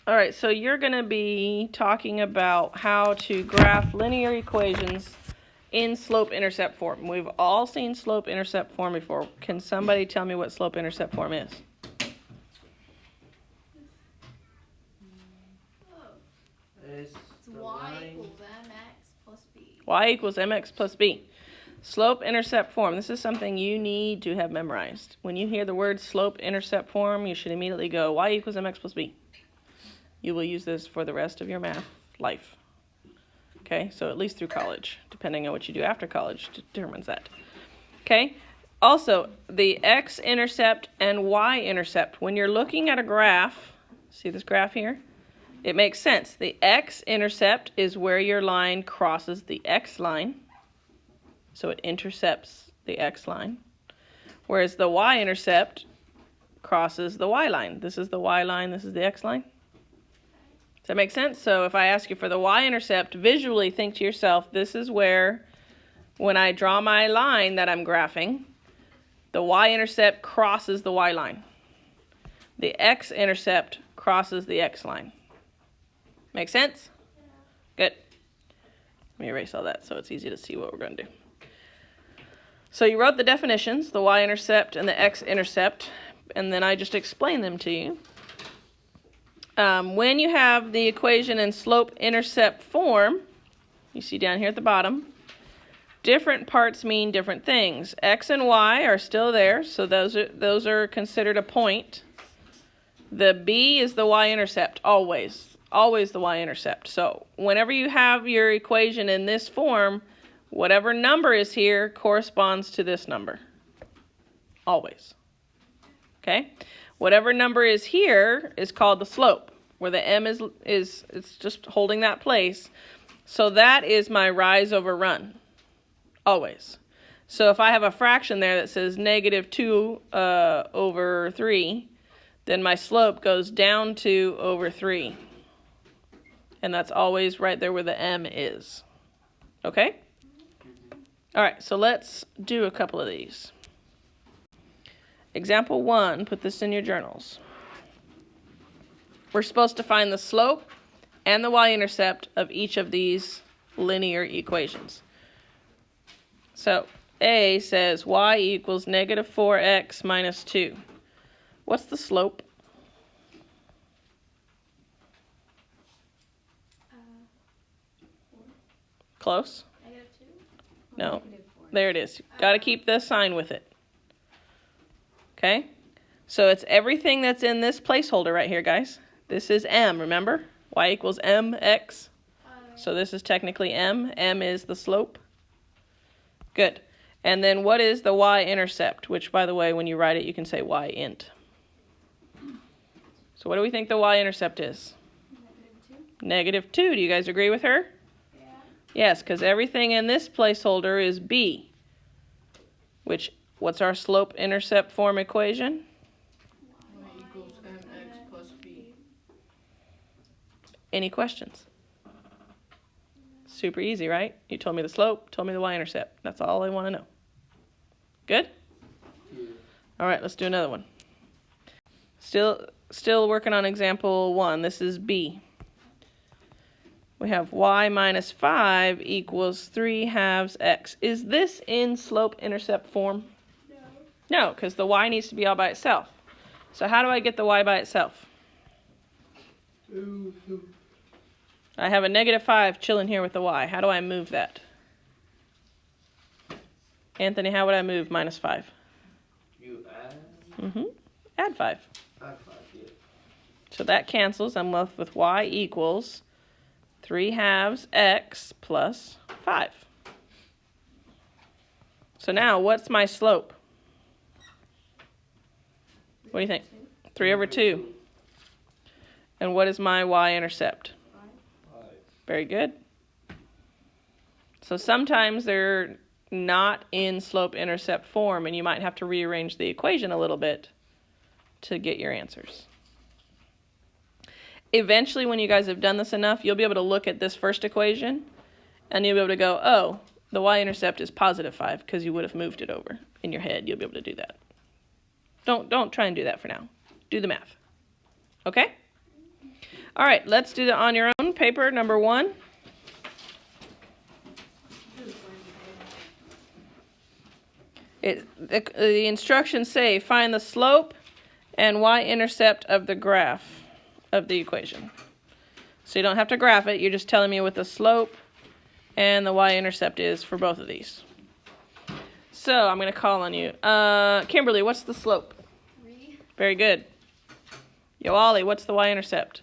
All right, so you're going to be talking about how to graph linear equations in slope-intercept form. We've all seen slope-intercept form before. Can somebody tell me what slope-intercept form is? It's y equals mx plus b. Y equals mx plus b. Slope-intercept form. This is something you need to have memorized. When you hear the word slope-intercept form, you should immediately go y equals mx plus b. You will use this for the rest of your math life. Okay, so at least through college, depending on what you do after college determines that. Okay, also the X-intercept and Y-intercept. When you're looking at a graph, see this graph here? It makes sense. The X-intercept is where your line crosses the X line, so it intercepts the X line, whereas the Y-intercept crosses the Y line. This is the Y line, this is the X line. Does that make sense? So if I ask you for the Y-intercept, visually think to yourself, this is where, when I draw my line that I'm graphing, the Y-intercept crosses the Y line. The X-intercept crosses the X line. Make sense? Good. Let me erase all that so it's easy to see what we're going to do. So you wrote the definitions, the Y-intercept and the X-intercept, and then I just explained them to you. When you have the equation in slope-intercept form, you see down here at the bottom, different parts mean different things. X and Y are still there, so those are considered a point. The B is the Y-intercept, always the Y-intercept. So whenever you have your equation in this form, whatever number is here corresponds to this number, always. Okay? Whatever number is here is called the slope, where the m is it's just holding that place. So that is my rise over run, always. So if I have a fraction there that says negative 2 over 3, then my slope goes down 2 over 3. And that's always right there where the m is. Okay? All right, so let's do a couple of these. Example 1, put this in your journals. We're supposed to find the slope and the y-intercept of each of these linear equations. So A says y equals negative 4x minus 2. What's the slope? Close? Negative 2? No. There it is. Got to keep the sign with it. Okay? So it's everything that's in this placeholder right here, guys. This is m, remember? Y equals mx. So this is technically m. M is the slope. Good. And then what is the y-intercept? Which, by the way, when you write it, you can say y-int. So what do we think the y-intercept is? Negative 2. Negative 2. Do you guys agree with her? Yeah. Yes, because everything in this placeholder is b. Which, what's our slope-intercept form equation? Y equals mx plus b. Any questions? Super easy, right? You told me the slope, told me the y-intercept. That's all I want to know. Good? Yeah. All right, let's do another one. Still working on example 1. This is B. We have y minus 5 equals 3 halves x. Is this in slope-intercept form? No. No, because the y needs to be all by itself. So how do I get the y by itself? I have a negative 5 chilling here with the y. How do I move that? Anthony, how would I move minus 5? You add? Add 5. Add 5, yeah. So that cancels. I'm left with y equals 3 halves x plus 5. So now, what's my slope? What do you think? 3 over 2. And what is my y-intercept? 5. Very good. So sometimes they're not in slope-intercept form, and you might have to rearrange the equation a little bit to get your answers. Eventually, when you guys have done this enough, you'll be able to look at this first equation, and you'll be able to go, oh, the y-intercept is positive 5, because you would have moved it over in your head. You'll be able to do that. Don't try and do that for now. Do the math. Okay? All right, let's do the on your own paper number 1. The instructions say find the slope and y-intercept of the graph of the equation. So you don't have to graph it. You're just telling me what the slope and the y-intercept is for both of these. So I'm going to call on you. Kimberly, what's the slope? 3. Very good. Yoali, what's the y-intercept?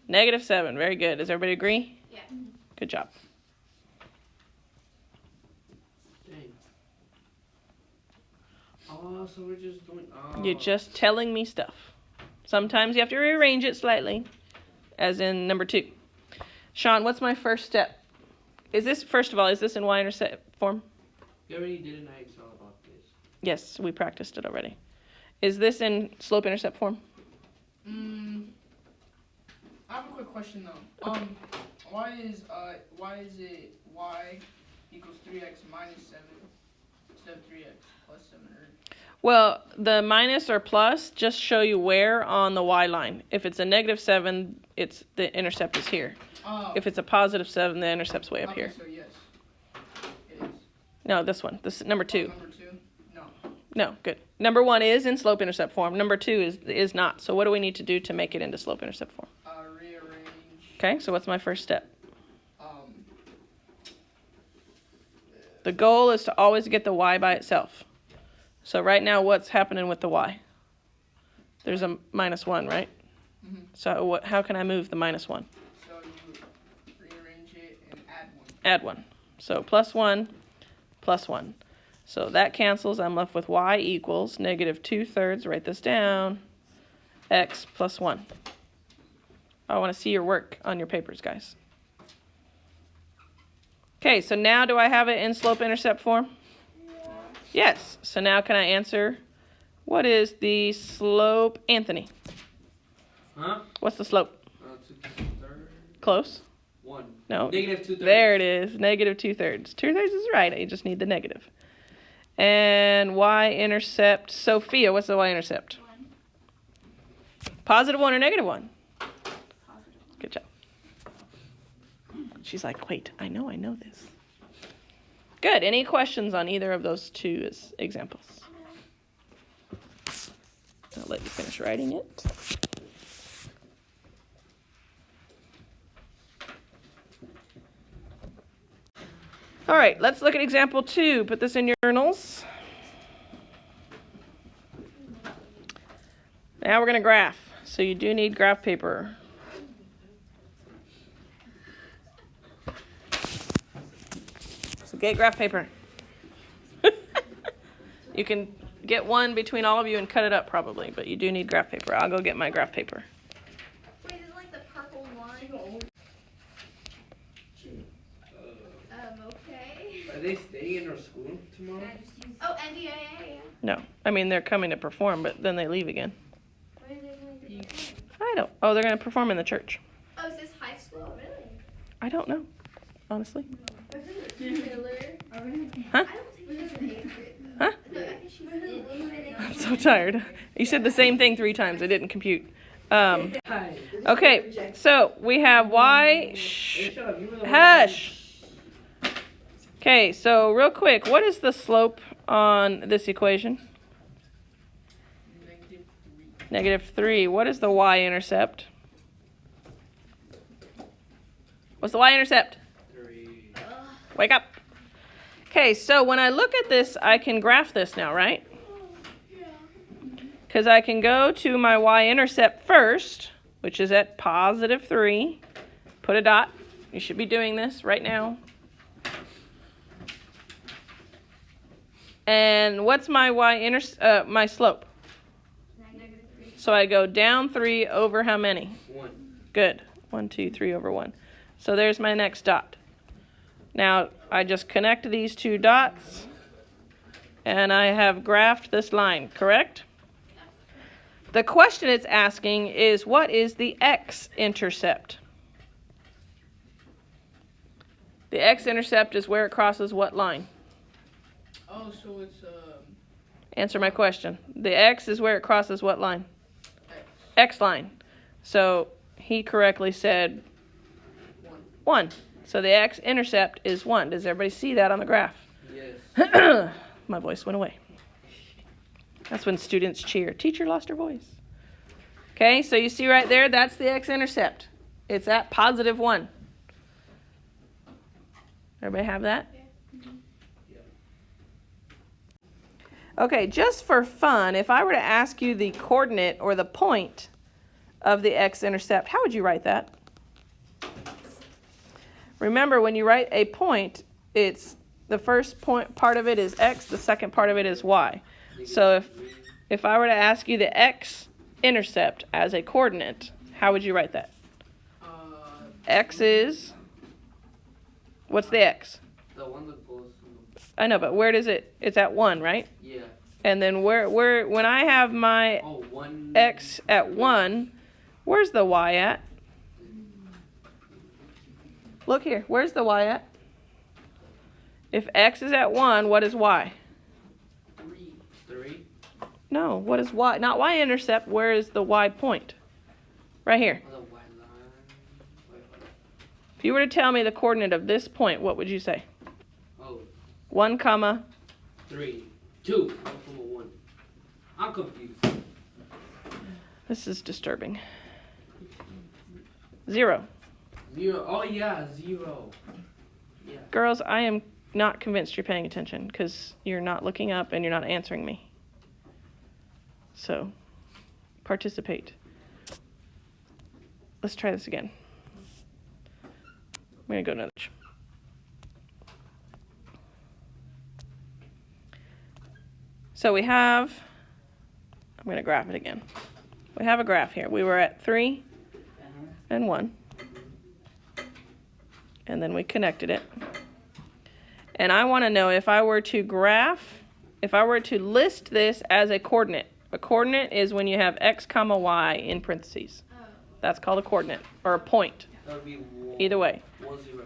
-7. Very good. Does everybody agree? Yeah. Good job. Dang. Oh, so we're just doing. Oh. You're just telling me stuff. Sometimes you have to rearrange it slightly, as in number 2. Sean, what's my first step? First of all, is this in y-intercept form? You already did an Excel about this. Yes, we practiced it already. Is this in slope-intercept form? I have a quick question though. Okay. Why is it y equals 3x minus 7 instead of 3x plus 7? Well, the minus or plus just show you where on the y line. If it's a -7, the intercept is here. Oh. If it's a +7, the intercept's way up Okay, here. so yes, it is. No, this one. This is number 2. Number 2? No. No, good. Number 1 is in slope-intercept form. Number 2 is not. So what do we need to do to make it into slope-intercept form? Rearrange. Okay, so what's my first step? Um. The goal is to always get the y by itself. So right now, what's happening with the y? There's a -1, right? Mhm. So how can I move the -1? So you rearrange it and add 1. Add 1. So +1, +1. So that cancels. I'm left with y equals -2/3. Write this down. X plus 1. I want to see your work on your papers, guys. Okay, so now do I have it in slope-intercept form? Yes. So now can I answer, what is the slope, Anthony? Huh? What's the slope? 2/3. Close? 1. No. -2/3. There it is. -2/3. 2/3 is right. You just need the negative. And y-intercept. Sophia, what's the y-intercept? 1. +1 or -1? Positive. Good job. She's like, wait, I know this. Good. Any questions on either of those two examples? I'll let you finish writing it. All right, let's look at example 2. Put this in your journals. Now we're going to graph. So you do need graph paper. So get graph paper. You can get one between all of you and cut it up probably, but you do need graph paper. I'll go get my graph paper. Wait, is it like the purple line? Okay. Are they staying in our school tomorrow? Oh, NDAA, yeah. No, I mean they're coming to perform, but then they leave again. Where are they going to perform? I don't. Oh, they're going to perform in the church. Oh, is this high school? Really? I don't know, honestly. Taylor? Huh? I don't think she's in 8th grade, though. Huh? No, I think she's in I'm so tired. You said the same thing 3 times. I didn't compute. Okay, so we have y. Hey, Shh. shut up. You were the one Hush. Okay, so real quick, what is the slope on this equation? -3. What is the y-intercept? What's the y-intercept? 3. Wake up. Okay, so when I look at this, I can graph this now, right? Because I can go to my y-intercept first, which is at +3. Put a dot. You should be doing this right now. And what's my my slope? -3. So I go down 3 over how many? 1. Good. 1, 2, 3 over 1. So there's my next dot. Now I just connect these 2 dots, and I have graphed this line, correct? The question it's asking is, what is the x-intercept? The x-intercept is where it crosses what line? Oh, so it's Answer my question. The x is where it crosses what line? X. X line. So he correctly said 1. So the x-intercept is 1. Does everybody see that on the graph? Yes. My voice went away. That's when students cheer. Teacher lost her voice. Okay, so you see right there, that's the x-intercept. It's at positive 1. Everybody have that? Okay, just for fun, if I were to ask you the coordinate or the point of the x-intercept, how would you write that? Remember, when you write a point, it's the first point part of it is x, the second part of it is y. So if I were to ask you the x-intercept as a coordinate, how would you write that? X is, what's the x? The one that goes. I know, but where does it? It's at 1, right? Yeah. And then where when I have my 1. x at 1, where's the y at? Look here, where's the y at? If x is at 1, what is y? 3. No, what is y? Not y-intercept, where is the y point? Right here. The Y line. Wait. If you were to tell me the coordinate of this point, what would you say? Oh, 1, comma. 3, 2, 1. I'm confused. This is disturbing. 0. 0. Oh yeah, 0. Yeah. Girls, I am not convinced you're paying attention because you're not looking up and you're not answering me. So, participate. Let's try this again. I'm going to go another. So we have, I'm going to graph it again. We have a graph here. We were at 3 and 1. And then we connected it. And I want to know if I were to list this as a coordinate. A coordinate is when you have x comma y in parentheses. That's called a coordinate or a point. That would be 1. Either way. 1, 0.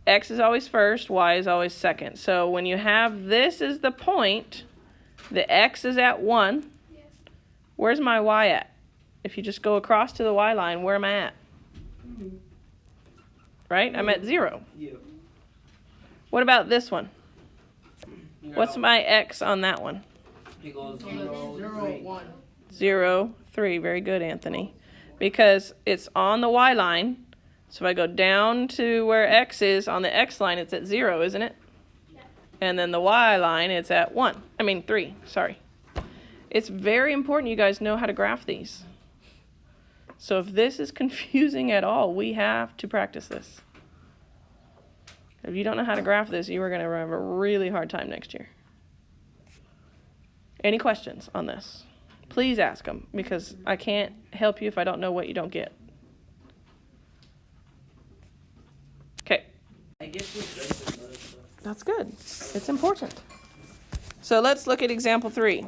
X is always first, y is always second. So when you have this as the point, the x is at 1. Where's my y at? If you just go across to the y line, where am I at? Right? I'm at 0. Yeah. What about this one? You What's know, my x on that one? It goes 0, 0, 3. 1. 0, 3. Very good, Anthony. Because it's on the y line. So if I go down to where x is on the x line, it's at 0, isn't it? Yeah. And then the y line, it's at 3, sorry. It's very important you guys know how to graph these. So if this is confusing at all, we have to practice this. If you don't know how to graph this, you are going to have a really hard time next year. Any questions on this? Please ask them, because I can't help you if I don't know what you don't get. Okay. I guess we're studying other stuff. That's good. It's important. So let's look at example 3.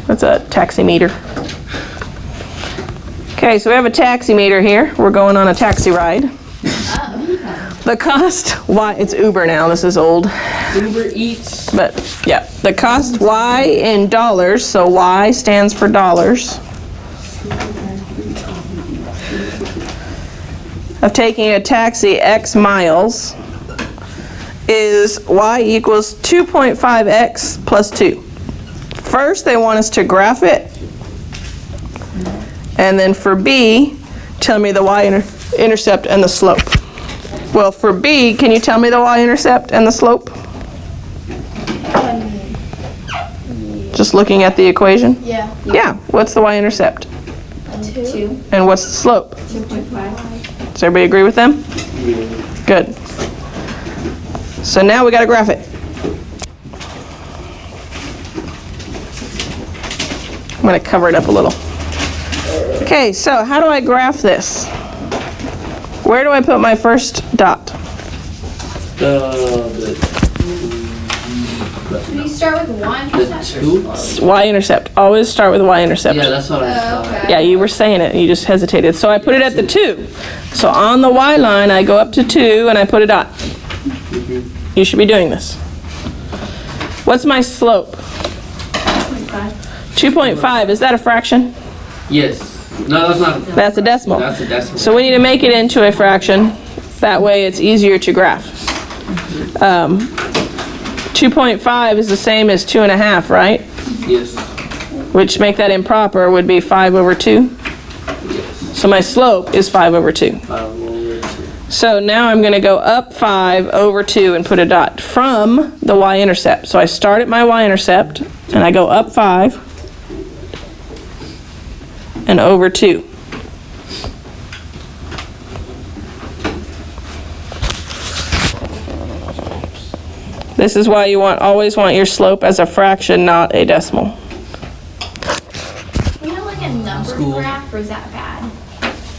That's a taximeter. Okay, so we have a taximeter here. We're going on a taxi ride. The cost, it's Uber now, this is old. Uber Eats. But yeah, the cost Y in dollars, so Y stands for dollars, of taking a taxi X miles is Y equals 2.5X plus 2. First, they want us to graph it. And then for B, tell me the y-intercept and the slope. Well, for B, can you tell me the y-intercept and the slope? Just looking at the equation? Yeah. Yeah. What's the y-intercept? 2. And what's the slope? 2.5. Does everybody agree with them? Good. So now we got to graph it. I'm going to cover it up a little. Okay, so how do I graph this? Where do I put my first dot? Do we start with Y-intercept or two? slope? Y-intercept. Always start with Y-intercept. Yeah, that's what I thought. Okay. Yeah, you were saying it. You just hesitated. So I put it at the 2. So on the Y line, I go up to 2 and I put a dot. You should be doing this. What's my slope? 2.5. Is that a fraction? Yes. No, that's not. That's a decimal. That's a decimal. So we need to make it into a fraction. That way it's easier to graph. 2.5 is the same as 2.5, right? Yes. Which make that improper would be 5 over 2. Yes. So my slope is 5 over 2. 5 over 2. So now I'm going to go up 5 over 2 and put a dot from the y-intercept. So I start at my y-intercept and I go up 5 and over 2. This is why you always want your slope as a fraction, not a decimal. We have like a numbered School. graph, or is that bad?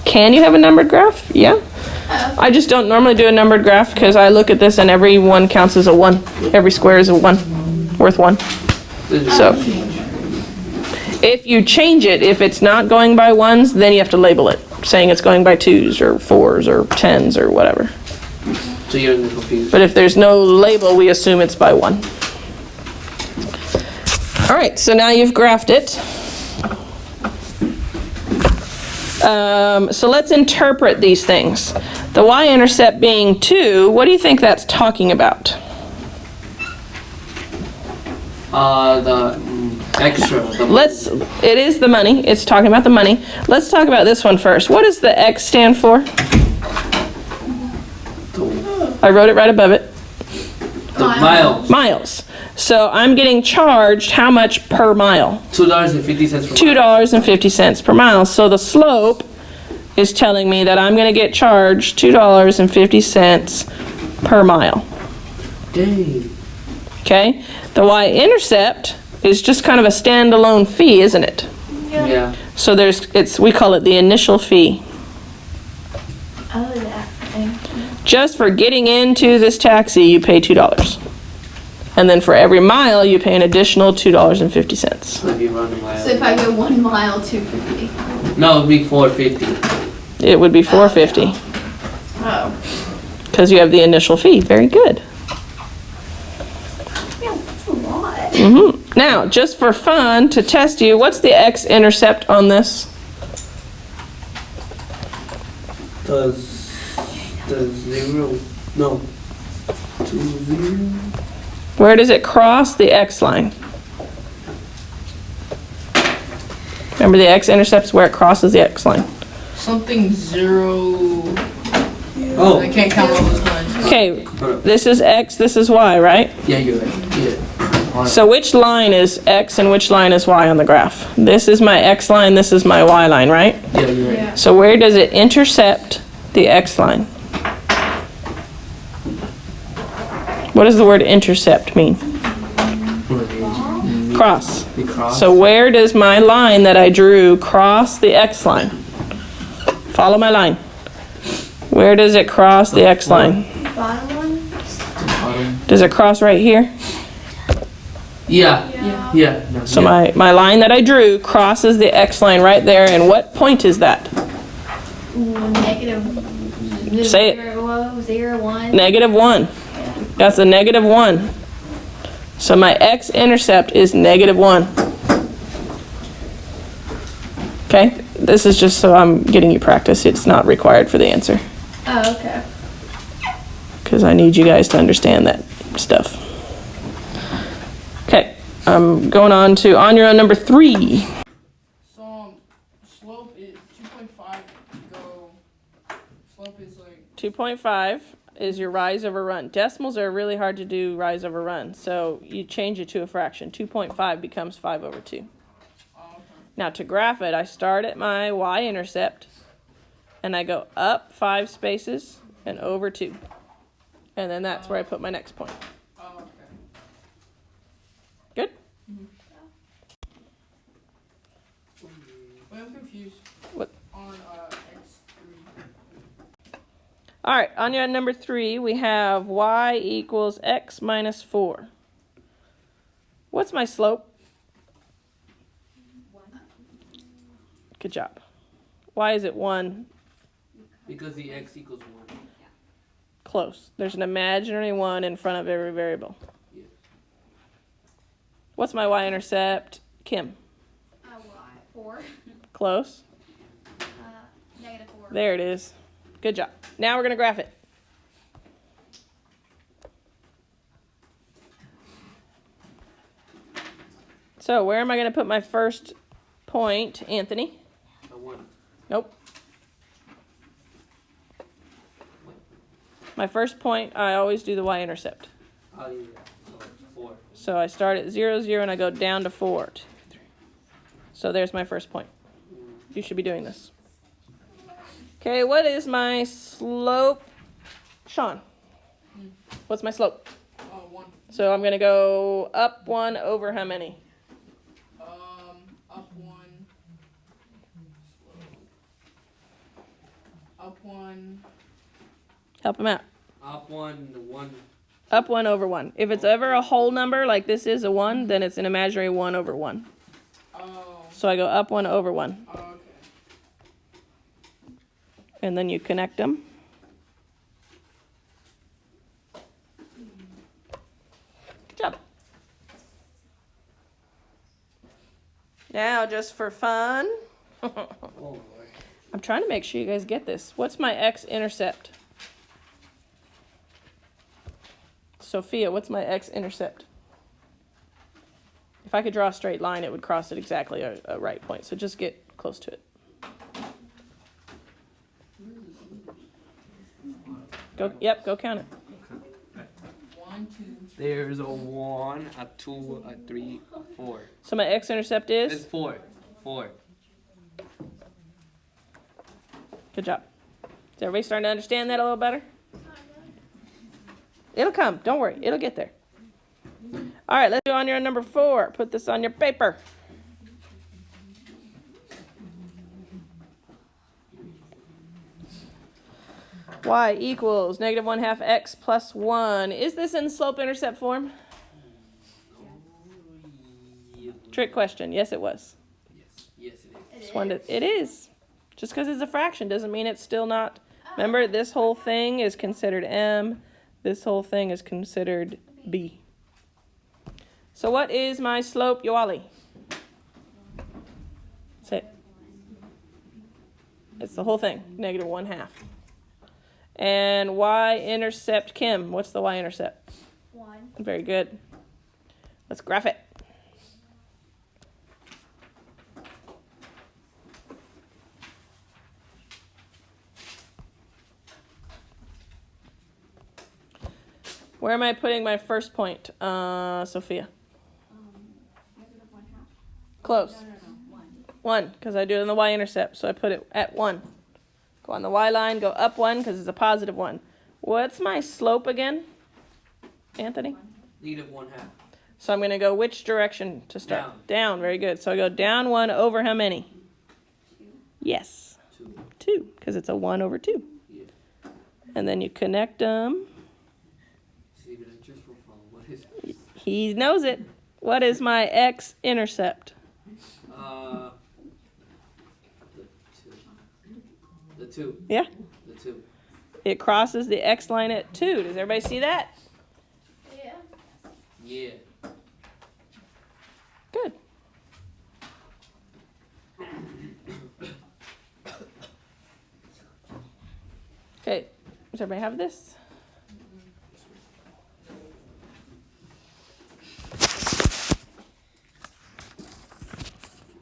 Can you have a numbered graph? Yeah. Oh. I just don't normally do a numbered graph because I look at this and every one counts as a 1. Every square is a 1, worth 1. So if you change it, if it's not going by 1s, then you have to label it, saying it's going by 2s or 4s or 10s or whatever. So you're confused. But if there's no label, we assume it's by 1. All right, so now you've graphed it. So let's interpret these things. The y-intercept being 2, what do you think that's talking about? The extra. It is the money. It's talking about the money. Let's talk about this one first. What does the X stand for? I wrote it right above it. The miles. Miles. So I'm getting charged how much per mile? $2.50 per $2.50 per mile. So the slope is telling me that I'm going to get charged $2.50 per mile. Dang. Okay? The y-intercept is just kind of a standalone fee, isn't it? Yeah. So we call it the initial fee. Oh, that thing. Just for getting into this taxi, you pay $2. And then for every mile, you pay an additional $2.50. So if you run a mile. So if I go 1 mile, 250. No, it would be $4.50. It would be $4.50 Oh. because you have the initial fee. Very good. Yeah, that's a lot. Now, just for fun, to test you, what's the X-intercept on this? Does 0? No. 2 0. Where does it cross the X line? Remember the X-intercept's where it crosses the X line. Something 0. Oh. I can't count all those lines. Okay, this is X, this is Y, right? Yeah, you're right. Yeah. So which line is X and which line is Y on the graph? This is my X line, this is my Y line, right? Yeah, you're right. Yeah. So where does it intercept the X line? What does the word intercept mean? Cross. The cross. So where does my line that I drew cross the X line? Follow my line. Where does it cross the X line? Bottom one? Does it cross right here? Yeah. Yeah. No, So yeah. my line that I drew crosses the X line right there, and what point is that? Negative. Say it. 0, 1. -1. That's a -1. So my X-intercept is -1. Okay? This is just so I'm getting you practice. It's not required for the answer. Oh, okay. Because I need you guys to understand that stuff. Okay, I'm going on to on your own number 3. So, slope is 2.5. Slope is like 2.5 is your rise over run. Decimals are really hard to do rise over run, so you change it to a fraction. 2.5 becomes 5 over 2. Now to graph it, I start at my y-intercept, and I go up 5 spaces and over 2. And then that's where I put my next point. oh, okay. Good? Wait, I'm confused. What? On X3. All right, on your number 3, we have y equals x minus 4. What's my slope? Good job. Why is it 1? Because the x equals 1. Close. There's an imaginary 1 in front of every variable. Yeah. What's my y-intercept? Kim. Y. 4. Close. -4. There it is. Good job. Now we're going to graph it. So where am I going to put my first point, Anthony? A 1. Nope. My first point, I always do the y-intercept. Oh, yeah. So 4. So I start at 0, 0, and I go down to 4. 2, 3. So there's my first point. You should be doing this. Okay, what is my slope? Sean, what's my slope? 1. So I'm going to go up 1 over how many? Up 1. Up 1. Help him out. Up 1, 1. Up 1 over 1. If it's ever a whole number, like this is a 1, then it's an imaginary 1 over 1. Oh. So I go up 1 over 1. Okay. And then you connect them. Good job. Now, just for fun, Oh, Lord. I'm trying to make sure you guys get this. What's my x-intercept? Sophia, what's my x-intercept? If I could draw a straight line, it would cross at exactly a right point. So just get close to it. Go, yep, go count it. 1, 2. There's a 1, a 2, a 3, 4. So my x-intercept It's is? 4. 4. Good job. Is everybody starting to understand that a little better? It'll come. Don't worry. It'll get there. All right, let's do on your number 4. Put this on your paper. Y equals -1/2 x plus 1. Is this in slope-intercept form? Trick question. Yes, it was. Yes. Yes, it is. Just wanted to, it is. Just because it's a fraction doesn't mean it's still not. Remember, this whole thing is considered M. This whole thing is considered B. So what is my slope, Yoali? Say it. It's the whole thing, -1/2. And y-intercept, Kim, what's the y-intercept? 1. Very good. Let's graph it. Where am I putting my first point, Sophia? Close. No. 1, because I do it in the y-intercept, so I put it at 1. Go on the y-line, go up 1, because it's a positive 1. What's my slope again, Anthony? -1/2. So I'm going to go which direction to start? Down. Down, very good. So I go down 1 over how many? 2. Yes, 2. 2, because it's a 1 over 2. Yeah. And then you connect them. See, but I just for fun. What is it? He knows it. What is my x-intercept? The 2. Yeah, The 2. it crosses the x line at 2. Does everybody see that? Yeah. Yeah. Good. Okay, does everybody have this?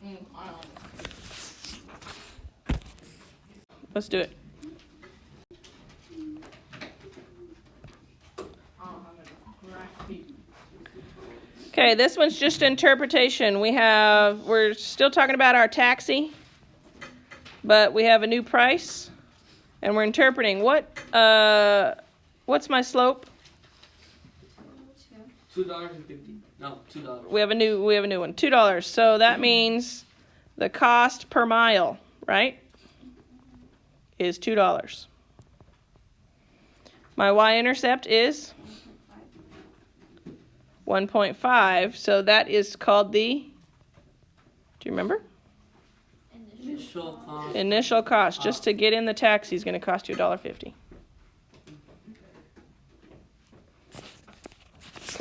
I don't know. Let's do it. I don't have enough graph paper. Okay, this one's just interpretation. We're still talking about our taxi, but we have a new price, and we're interpreting. What's my slope? $2.50. No, $2. We have a new one. $2. So that means the cost per mile, right, is $2. My y-intercept is 1.5. So that is called the, do you remember? Initial cost. Initial cost. Just to get in the taxi is going to cost you $1.50.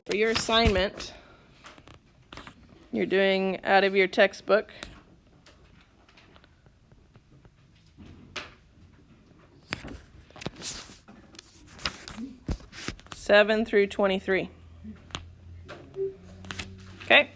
For your assignment, you're doing out of your textbook. (7 through 23). Okay.